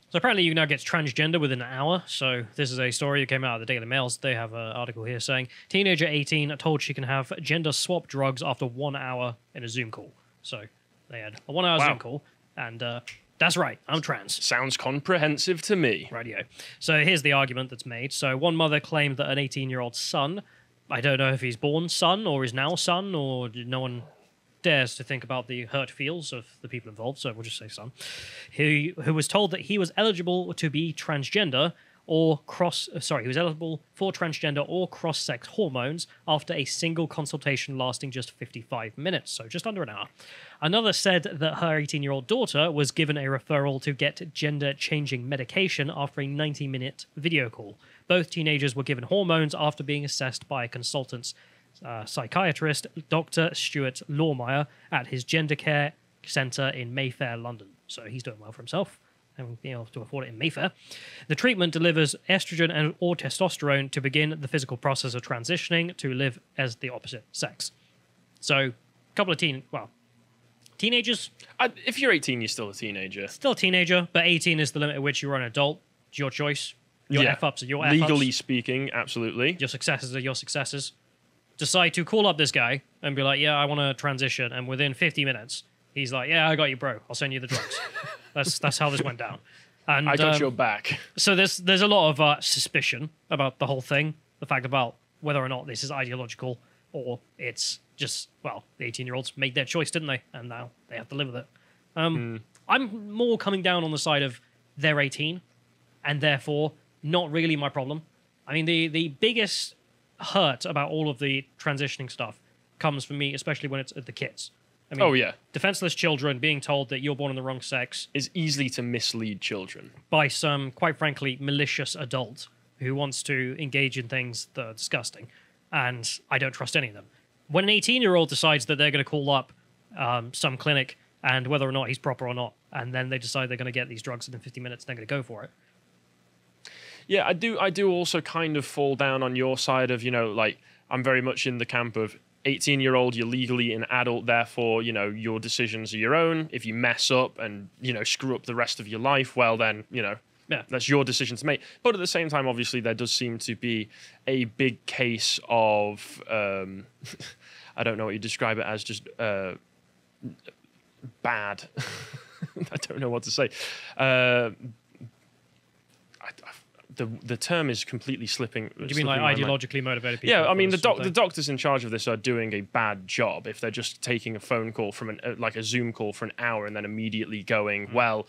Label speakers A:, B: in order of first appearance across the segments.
A: So apparently you can now get transgender within an hour. So this is a story that came out of the Daily Mail. They have an article here saying, teenager 18 told she can have gender swap drugs after 1 hour in a Zoom call. So they had a 1 hour Zoom call, and that's right, I'm trans.
B: Sounds comprehensive to me.
A: Radio. So here's the argument that's made. So one mother claimed that an 18-year-old son, I don't know if he's born son or is now son, or no one dares to think about the hurt feels of the people involved, so we'll just say son, who was told that he was eligible to be transgender or he was eligible for transgender or cross-sex hormones after a single consultation lasting just 55 minutes, so just under an hour. Another said that her 18-year-old daughter was given a referral to get gender-changing medication after a 90-minute video call. Both teenagers were given hormones after being assessed by a consultant's psychiatrist, Dr. Stuart Lawmeyer, at his gender care centre in Mayfair, London. So he's doing well for himself and being able to afford it in Mayfair. The treatment delivers estrogen and or testosterone to begin the physical process of transitioning to live as the opposite sex. So, a couple of teenagers.
B: If you're 18, you're still a teenager.
A: Still a teenager, but 18 is the limit at which you're an adult. It's your choice. Your F-ups are your F-ups.
B: Legally speaking, absolutely.
A: Your successes are your successes. Decide to call up this guy and be like, yeah, I want to transition. And within 50 minutes, he's like, yeah, I got you, bro. I'll send you the drugs. That's how this went down. And
B: I got your back.
A: So there's a lot of suspicion about the whole thing. The fact about whether or not this is ideological or it's just, well, the 18-year-olds made their choice, didn't they? And now they have to live with it. I'm more coming down on the side of they're 18 and therefore not really my problem. I mean, the biggest hurt about all of the transitioning stuff comes from me, especially when it's the kids. I mean, defenseless children being told that you're born in the wrong sex
B: is easily to mislead children
A: by some, quite frankly, malicious adult who wants to engage in things that are disgusting. And I don't trust any of them. When an 18-year-old decides that they're going to call up some clinic and whether or not he's proper or not, and then they decide they're going to get these drugs within 50 minutes, they're going to go for it.
B: Yeah, I do also kind of fall down on your side of, like, I'm very much in the camp of 18-year-old, you're legally an adult, therefore, your decisions are your own. If you mess up and, screw up the rest of your life, well, then, that's your decision to make. But at the same time, obviously, there does seem to be a big case of, I don't know what you describe it as, just bad. I don't know what to say. The term is completely slipping.
A: Do you mean like ideologically motivated people?
B: Yeah, I mean the doctors in charge of this are doing a bad job if they're just taking a phone call from a Zoom call for an hour and then immediately going, well,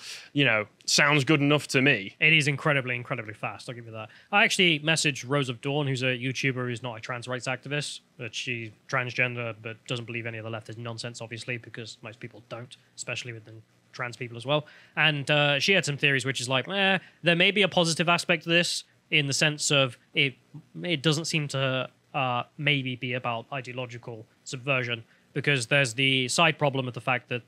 B: sounds good enough to me.
A: It is incredibly fast. I'll give you that. I actually messaged Rose of Dawn, who's a YouTuber who's not a trans rights activist, but she's transgender, but doesn't believe any of the leftist nonsense, obviously, because most people don't, especially within trans people as well. And she had some theories which is like, there may be a positive aspect to this in the sense of it doesn't seem to maybe be about ideological subversion, because there's the side problem of the fact that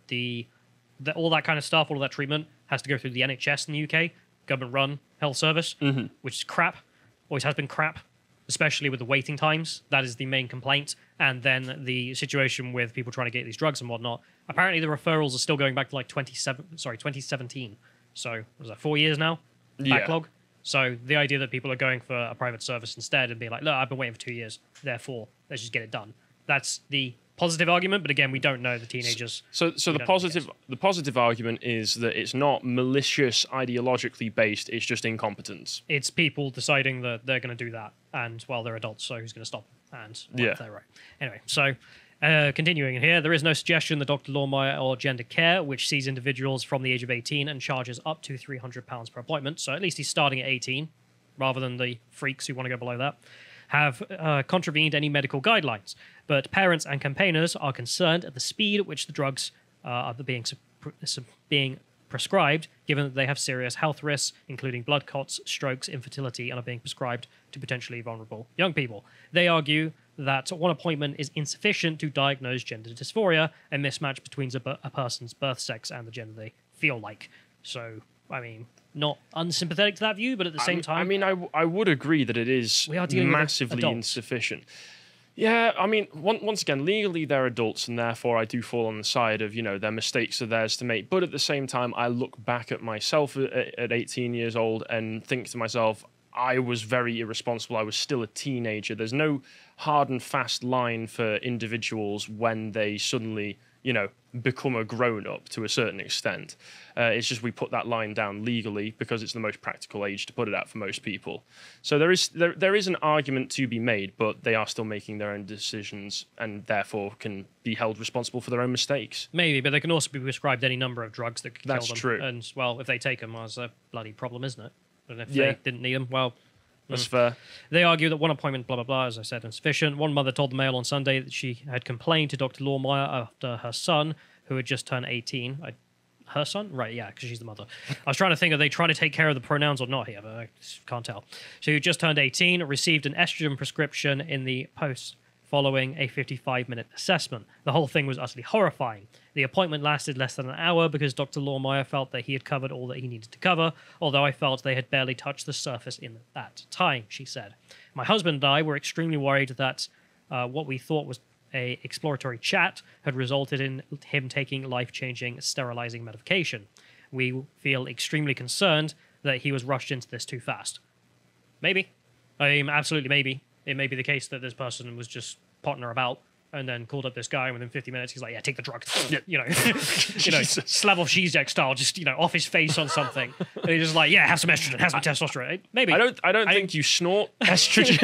A: all that kind of stuff, all of that treatment has to go through the NHS in the UK, government-run health service, which is crap, always has been crap, especially with the waiting times. That is the main complaint. And then the situation with people trying to get these drugs and whatnot. Apparently the referrals are still going back to like 2017. So, was that 4 years now? Backlog. So the idea that people are going for a private service instead and being like, look, I've been waiting for 2 years, therefore, let's just get it done. That's the positive argument, but again, we don't know the teenagers.
B: So the positive argument is that it's not malicious, ideologically based, it's just incompetence.
A: It's people deciding that they're going to do that, and, well, they're adults, so who's going to stop them? And they're right. Anyway, so continuing here, there is no suggestion that Dr. Lawmeyer or Gender Care, which sees individuals from the age of 18 and charges up to £300 per appointment, so at least he's starting at 18, rather than the freaks who want to go below that, have contravened any medical guidelines. But parents and campaigners are concerned at the speed at which the drugs are being prescribed, given that they have serious health risks, including blood clots, strokes, infertility, and are being prescribed to potentially vulnerable young people. They argue that one appointment is insufficient to diagnose gender dysphoria, a mismatch between a person's birth sex and the gender they feel like. So, I mean, not unsympathetic to that view, but at the same time...
B: I would agree that it is massively insufficient. Yeah, I mean, once again, legally they're adults, and therefore I do fall on the side of, their mistakes are theirs to make. But at the same time, I look back at myself at 18 years old and think to myself, I was very irresponsible. I was still a teenager. There's no hard and fast line for individuals when they suddenly, become a grown-up to a certain extent. It's just we put that line down legally because it's the most practical age to put it at for most people. So there is an argument to be made, but they are still making their own decisions and therefore can be held responsible for their own mistakes.
A: Maybe, but they can also be prescribed any number of drugs that could kill them.
B: That's true.
A: And, well, if they take them, well, it's a bloody problem, isn't it? And if they didn't need them, well...
B: That's fair.
A: They argue that one appointment, blah, blah, blah, as I said, insufficient. One mother told the Mail on Sunday that she had complained to Dr. Lawmeyer after her son, who had just turned 18. Her son? Right, yeah, because she's the mother. I was trying to think, are they trying to take care of the pronouns or not here, but I can't tell. So who just turned 18, received an estrogen prescription in the post following a 55-minute assessment. The whole thing was utterly horrifying. The appointment lasted less than an hour because Dr. Lawmeyer felt that he had covered all that he needed to cover, although I felt they had barely touched the surface in that time, she said. My husband and I were extremely worried that what we thought was an exploratory chat had resulted in him taking life-changing sterilizing medication. We feel extremely concerned that he was rushed into this too fast. Maybe. I mean, absolutely maybe. It may be the case that this person was just potting her about and then called up this guy, and within 50 minutes he's like, yeah, take the drug. Slavoj Žižek style, just, off his face on something. And he's just like, yeah, have some estrogen, have some testosterone. Maybe.
B: I don't think you snort estrogen.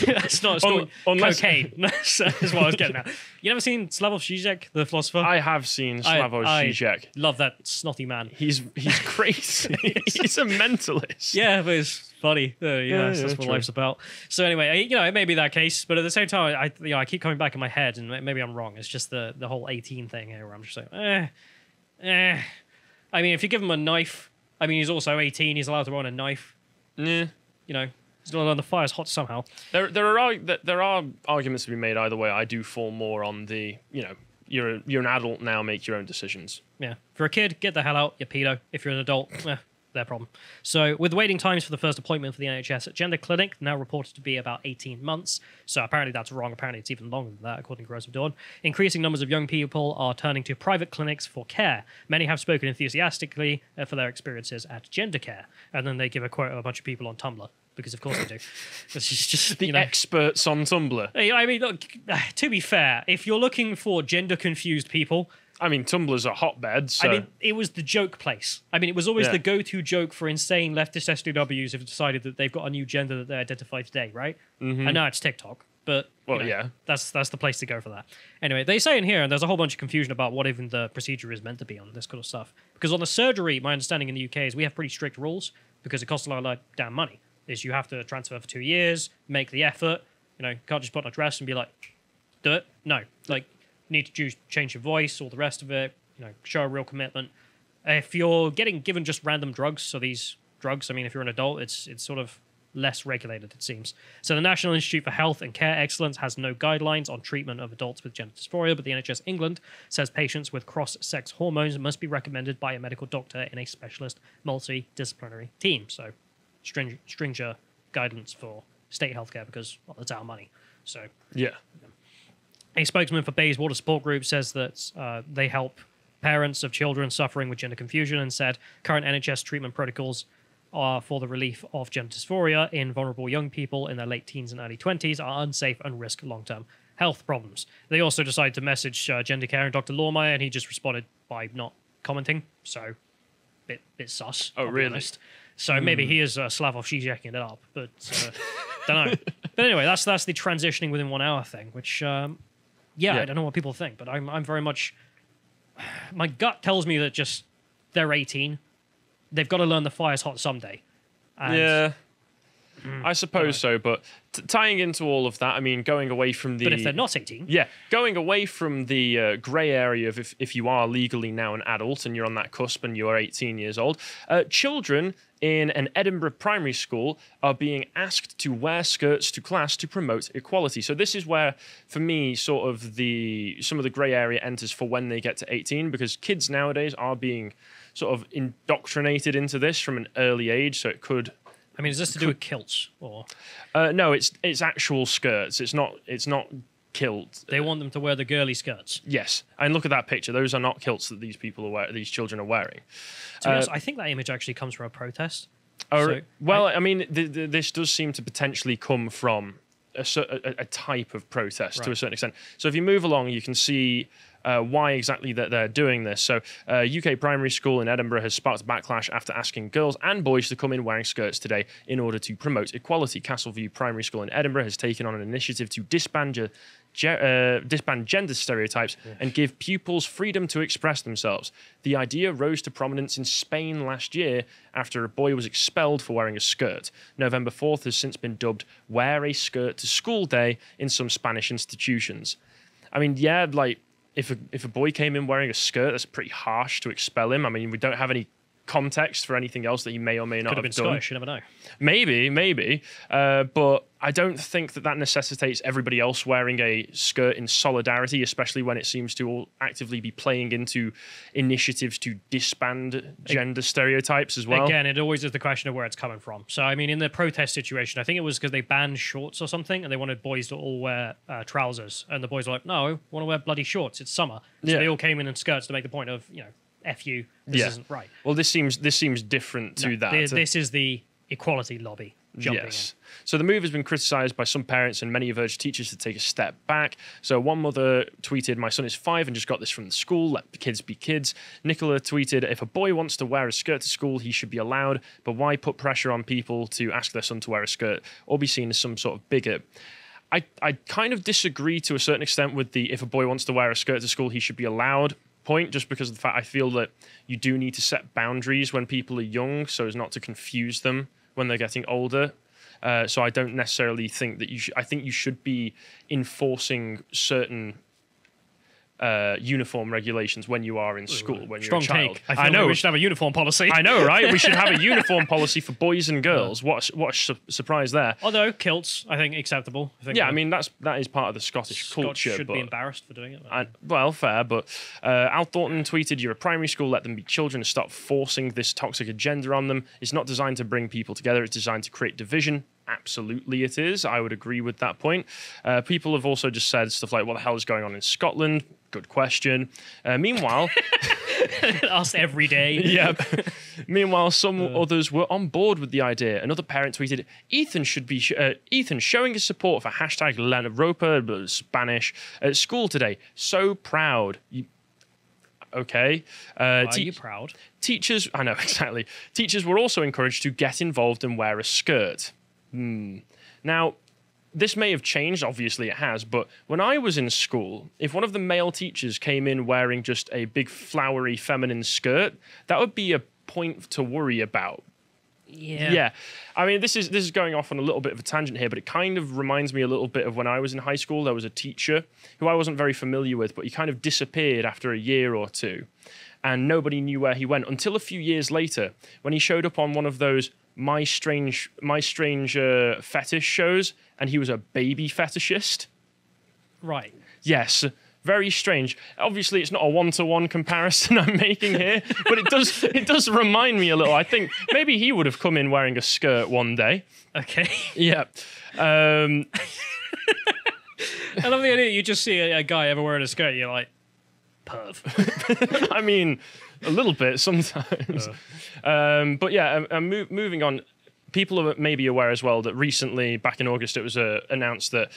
A: That's not cocaine. That's what I was getting at. You never seen Slavoj Žižek, the philosopher?
B: I have seen Slavoj Žižek.
A: Love that snotty man.
B: He's crazy. He's a mentalist.
A: Yeah, but it's funny. That's what
B: true.
A: life's about. So anyway, it may be that case, but at the same time, I keep coming back in my head, and maybe I'm wrong. It's just the whole 18 thing here, where I'm just like, I mean, if you give him a knife, I mean, he's also 18. He's allowed to own a knife.
B: Yeah.
A: He's allowed the fire's hot somehow.
B: There are arguments to be made either way. I do fall more on the you're an adult now, make your own decisions.
A: Yeah. For a kid, get the hell out, you pedo. If you're an adult, their problem. So, with waiting times for the first appointment for the NHS gender clinic now reported to be about 18 months. So, apparently that's wrong. Apparently it's even longer than that, according to Rose of Dawn. Increasing numbers of young people are turning to private clinics for care. Many have spoken enthusiastically for their experiences at gender care. And then they give a quote of a bunch of people on Tumblr. Because of course they do. It's just
B: the experts on Tumblr.
A: I mean, look, to be fair, if you're looking for gender-confused people...
B: I mean, Tumblr's a hotbed, so...
A: I mean, it was the joke place. I mean, it was always the go-to joke for insane leftist SJWs who've decided that they've got a new gender that they identify today, right? Mm-hmm. And now it's TikTok, but... That's the place to go for that. Anyway, they say in here, and there's a whole bunch of confusion about what even the procedure is meant to be on this kind of stuff. Because on the surgery, my understanding in the UK is we have pretty strict rules because it costs a lot of damn money. Is you have to transfer for 2 years, make the effort, can't just put on a dress and be like, do it. No, need to change your voice, all the rest of it, show a real commitment. If you're getting given just random drugs, so these drugs, I mean, if you're an adult, it's sort of less regulated, it seems. So the National Institute for Health and Care Excellence has no guidelines on treatment of adults with gender dysphoria, but the NHS England says patients with cross-sex hormones must be recommended by a medical doctor in a specialist multidisciplinary team. So stringent guidance for state healthcare because it's our money. So
B: yeah.
A: A spokesman for Bayswater Support Group says that they help parents of children suffering with gender confusion and said current NHS treatment protocols are for the relief of gender dysphoria in vulnerable young people in their late teens and early 20s are unsafe and risk long-term health problems. They also decided to message gender care and Dr. Lawmeyer, and he just responded by not commenting. So, bit sus.
B: Oh, really?
A: Honest. So maybe he is Slavoj Žižeking it up, but don't know. But anyway, that's the transitioning within 1 hour thing, which I don't know what people think, but I'm very much. My gut tells me that just they're 18, they've got to learn the fire's hot someday. And,
B: I suppose so, but tying into all of that, I mean, going away from the...
A: But if they're not 18...
B: Yeah, going away from the grey area of if you are legally now an adult and you're on that cusp and you are 18 years old, children in an Edinburgh primary school are being asked to wear skirts to class to promote equality. So this is where, for me, sort of some of the grey area enters for when they get to 18, because kids nowadays are being sort of indoctrinated into this from an early age, so it could
A: I mean, is this to do with kilts or
B: No, it's actual skirts. It's not kilt.
A: they want them to wear the girly skirts?
B: Yes, and look at that picture. Those are not kilts that these children are wearing.
A: To be honest, I think that image actually comes from a protest.
B: I mean, this does seem to potentially come from a type of protest to a certain extent. So if you move along, you can see why exactly that they're doing this. So UK primary school in Edinburgh has sparked a backlash after asking girls and boys to come in wearing skirts today in order to promote equality. Castleview Primary School in Edinburgh has taken on an initiative to disband gender stereotypes and give pupils freedom to express themselves. The idea rose to prominence in Spain last year after a boy was expelled for wearing a skirt. November 4th has since been dubbed Wear a Skirt to School Day in some Spanish institutions. I mean, yeah, like, if a boy came in wearing a skirt, that's pretty harsh to expel him. I mean, we don't have any context for anything else that he may or may not
A: Could have been
B: done.
A: Scottish, you never know.
B: Maybe. But I don't think that necessitates everybody else wearing a skirt in solidarity, especially when it seems to all actively be playing into initiatives to disband gender stereotypes as well.
A: Again, it always is the question of where it's coming from. So, I mean, in the protest situation, I think it was because they banned shorts or something, and they wanted boys to all wear trousers. And the boys were like, no, I want to wear bloody shorts. It's summer. So they all came in skirts to make the point of, F you, this isn't right.
B: Well, this seems different to that.
A: This is the equality lobby jumping in.
B: So the move has been criticised by some parents, and many have urged teachers to take a step back. So one mother tweeted, "My son is 5 and just got this from the school. Let the kids be kids." Nicola tweeted, "If a boy wants to wear a skirt to school, he should be allowed. But why put pressure on people to ask their son to wear a skirt or be seen as some sort of bigot?" I kind of disagree to a certain extent with the "if a boy wants to wear a skirt to school, he should be allowed" point, just because of the fact I feel that you do need to set boundaries when people are young so as not to confuse them when they're getting older. So I don't necessarily think that you should. I think you should be enforcing certain uniform regulations when you are in school, when you're a child.
A: Take. I know we should have a uniform policy.
B: I know, right? We should have a uniform policy for boys and girls. What a surprise there.
A: Although kilts, I think, acceptable.
B: I mean that is part of the Scottish culture.
A: Should be embarrassed for doing it.
B: Well, fair, but Al Thornton tweeted, "You're a primary school, let them be children and stop forcing this toxic agenda on them. It's not designed to bring people together, it's designed to create division." Absolutely it is. I would agree with that point. People have also just said stuff like, what the hell is going on in Scotland? Good question. Meanwhile...
A: Asked every day.
B: Yep. Meanwhile, some others were on board with the idea. Another parent tweeted, Ethan showing his support for hashtag La Ropa, Spanish, at school today. So proud. Okay.
A: Are you proud?
B: Teachers... I know, exactly. Teachers were also encouraged to get involved and wear a skirt. Now, this may have changed, obviously it has, but when I was in school, if one of the male teachers came in wearing just a big flowery feminine skirt, that would be a point to worry about. Yeah. I mean, this is going off on a little bit of a tangent here, but it kind of reminds me a little bit of when I was in high school. There was a teacher who I wasn't very familiar with, but he kind of disappeared after a year or two, and nobody knew where he went until a few years later when he showed up on one of those My Strange fetish shows, and he was a baby fetishist.
A: Right.
B: Yes, very strange. Obviously, it's not a one-to-one comparison I'm making here, but it does remind me a little. I think maybe he would have come in wearing a skirt one day.
A: Okay.
B: Yeah.
A: I love the idea. You just see a guy ever wearing a skirt, you're like, perv.
B: I mean, a little bit sometimes. But yeah, moving on. People are maybe aware as well that recently, back in August, it was announced that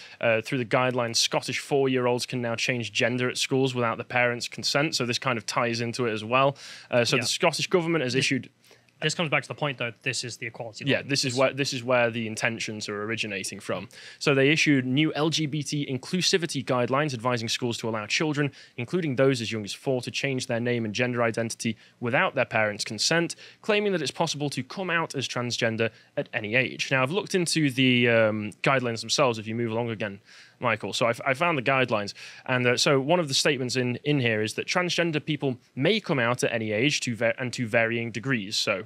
B: through the guidelines, Scottish 4-year-olds can now change gender at schools without the parents' consent. So this kind of ties into it as well. The Scottish government has issued...
A: This comes back to the point, though. This is the equality.
B: Yeah, this is where the intentions are originating from. So they issued new Lgbt inclusivity guidelines advising schools to allow children, including those as young as 4, to change their name and gender identity without their parents' consent, claiming that it's possible to come out as transgender at any age. Now, I've looked into the guidelines themselves. If you move along again, Michael. So I found the guidelines. And so one of the statements in here is that transgender people may come out at any age and to varying degrees. So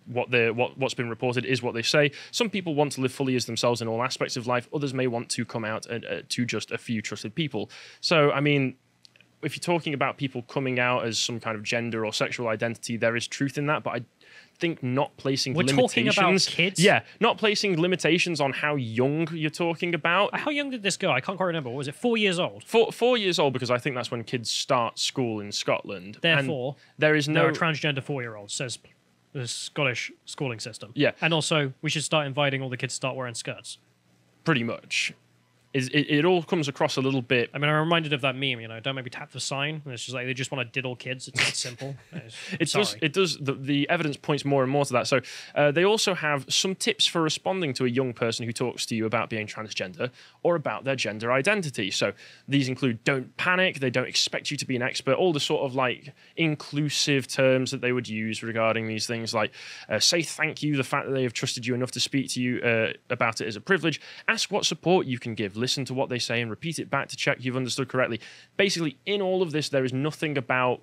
B: what's been reported is what they say. Some people want to live fully as themselves in all aspects of life. Others may want to come out to just a few trusted people. So, I mean, if you're talking about people coming out as some kind of gender or sexual identity, there is truth in that. But think not placing
A: We're talking
B: limitations.
A: about kids?
B: Yeah, not placing limitations on how young you're talking about.
A: How young did this go? I can't quite remember. What was it 4 years old?
B: 4 years old, because I think that's when kids start school in Scotland.
A: Therefore,
B: and there is no
A: there are transgender 4-year-olds, says the Scottish schooling system.
B: Yeah.
A: And also, we should start inviting all the kids to start wearing skirts.
B: pretty much. It all comes across a little bit.
A: I mean, I'm reminded of that meme, don't maybe tap the sign. And it's just like they just want to diddle kids. It's simple.
B: It does. The evidence points more and more to that. So they also have some tips for responding to a young person who talks to you about being transgender or about their gender identity. So these include don't panic. They don't expect you to be an expert. All the sort of like inclusive terms that they would use regarding these things, like say thank you. The fact that they have trusted you enough to speak to you about it is a privilege. Ask what support you can give. Listen to what they say and repeat it back to check you've understood correctly. Basically, in all of this, there is nothing about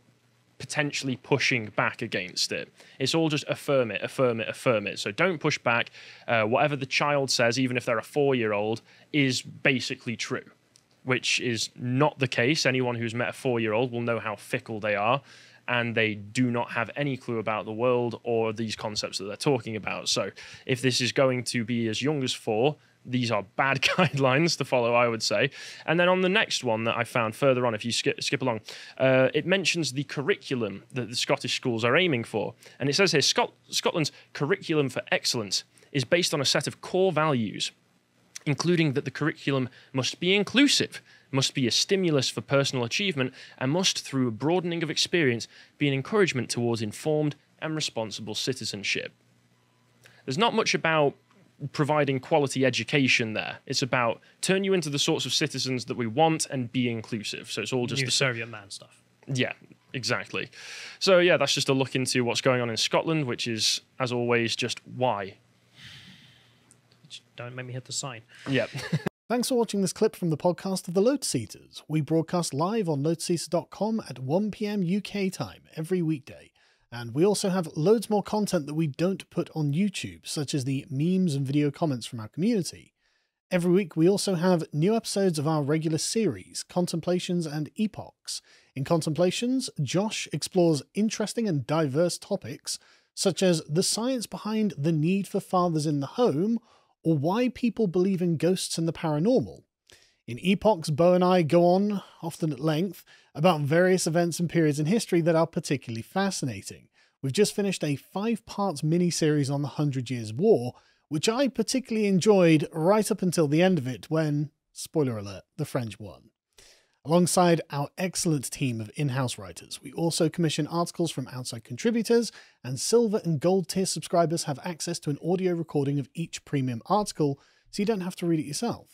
B: potentially pushing back against it. It's all just affirm it, affirm it, affirm it. So don't push back. Whatever the child says, even if they're a 4-year-old, is basically true, which is not the case. Anyone who's met a 4-year-old will know how fickle they are, and they do not have any clue about the world or these concepts that they're talking about. So if this is going to be as young as 4, these are bad guidelines to follow, I would say. And then on the next one that I found further on, if you skip along, it mentions the curriculum that the Scottish schools are aiming for. And it says here, Scotland's curriculum for excellence is based on a set of core values, including that the curriculum must be inclusive, must be a stimulus for personal achievement, and must, through a broadening of experience, be an encouragement towards informed and responsible citizenship. There's not much about providing quality education there. It's about turn you into the sorts of citizens that we want and be inclusive. So it's all just
A: New Soviet man stuff.
B: Yeah, exactly. So yeah, that's just a look into what's going on in Scotland, which is, as always, just why.
A: Don't make me hit the sign.
B: Yeah.
C: Thanks for watching this clip from the podcast of the Lotus Eaters. We broadcast live on lotuseaters.com at 1 PM UK time every weekday. And we also have loads more content that we don't put on YouTube, such as the memes and video comments from our community. Every week we also have new episodes of our regular series, Contemplations and Epochs. In Contemplations, Josh explores interesting and diverse topics, such as the science behind the need for fathers in the home, or why people believe in ghosts and the paranormal. In Epochs, Bo and I go on, often at length, about various events and periods in history that are particularly fascinating. We've just finished a 5-part mini-series on the 100 Years' War, which I particularly enjoyed right up until the end of it when, spoiler alert, the French won. Alongside our excellent team of in-house writers, we also commission articles from outside contributors, and Silver and Gold tier subscribers have access to an audio recording of each premium article, so you don't have to read it yourself.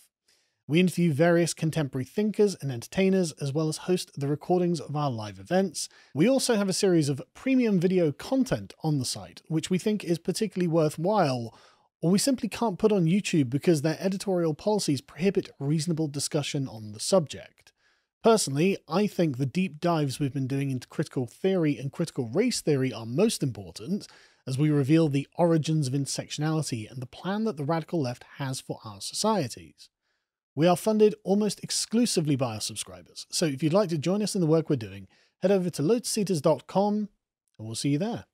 C: We interview various contemporary thinkers and entertainers, as well as host the recordings of our live events. We also have a series of premium video content on the site, which we think is particularly worthwhile, or we simply can't put on YouTube because their editorial policies prohibit reasonable discussion on the subject. Personally, I think the deep dives we've been doing into critical theory and critical race theory are most important, as we reveal the origins of intersectionality and the plan that the radical left has for our societies. We are funded almost exclusively by our subscribers, so if you'd like to join us in the work we're doing, head over to lotuseaters.com and we'll see you there.